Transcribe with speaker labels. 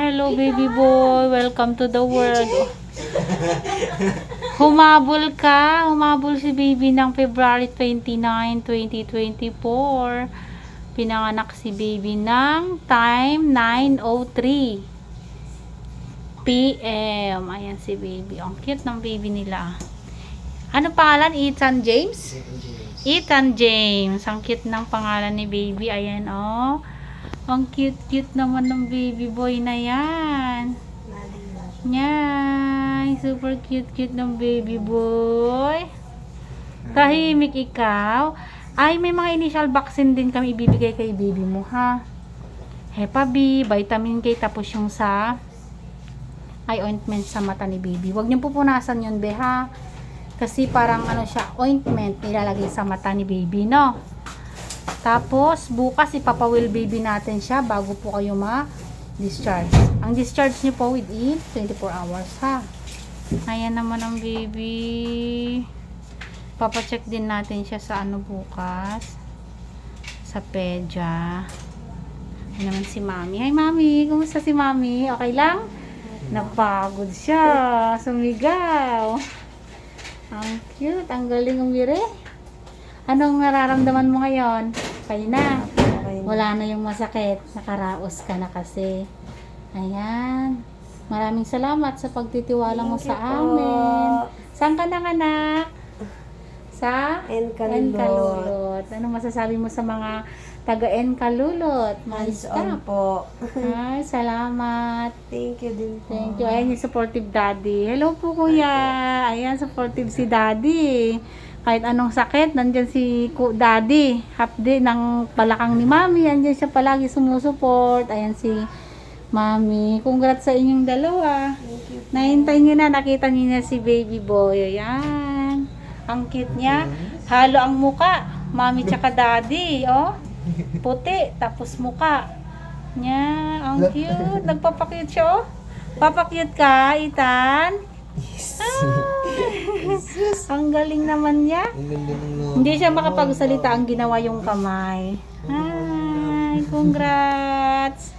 Speaker 1: Hello, baby boy. Welcome to the world. Humabol ka. Humabol si baby ng February 29, 2024. Pinanganak si baby ng time 9:03 PM. Ayan si baby. Ang cute ng baby nila. Ano pangalan? Ethan James? Ethan James. Ang cute ng pangalan ni baby. Ayan, oh. Ang cute-cute naman ng baby boy na yan. Yan. Super cute-cute ng baby boy. Tahimik ikaw. Ay, may mga initial vaccine din kami ibibigay kay baby mo, ha? Hepa B, vitamin K, tapos yung sa eye ointment sa mata ni baby. Huwag niyong pupunasan yun, be, ha? Kasi parang ano siya, ointment nilalagay sa mata ni baby, no? Tapos, bukas ipapawil baby natin siya bago po kayo ma-discharge. Ang discharge niyo po within 24 hours, ha? Ayan naman ang baby. Papacheck din natin siya sa ano bukas. Sa pedya. Ayan naman si mami. Hi, mami. Kumusta si mami? Okay lang? Napagod siya. Sumigaw. Ang cute. Ang galing umire. Anong nararamdaman mo ngayon? Okay na. Wala na yung masakit. Nakaraos ka na kasi. Ayan. Maraming salamat sa pagtitiwala mo sa amin. Saan ka nanganak? Sa Enkalulot. Ano masasabi mo sa mga taga Enkalulot?
Speaker 2: Hands on po.
Speaker 1: Ay, salamat.
Speaker 2: Thank you din po.
Speaker 1: Thank you. Ayan yung supportive daddy. Hello po, kuya. Ayan, supportive si daddy. Kahit anong sakit, nandyan si daddy. Half day ng balakang ni mami. Andyan siya palagi sumusuport. Ayan si mami. Congrats sa inyong dalawa. Nahintay nyo na. Nakita nyo na si baby boy. Ayan. Ang cute niya. Halo ang muka. Mami tsaka daddy. Oh. Puti. Tapos muka. Yan. Ang cute. Nagpapakute siya. Oh. Papakute ka, Ethan?
Speaker 2: Yes.
Speaker 1: Ang galing naman niya. Hindi siya makapagsalita, ang ginawa yung kamay. Hi, congrats.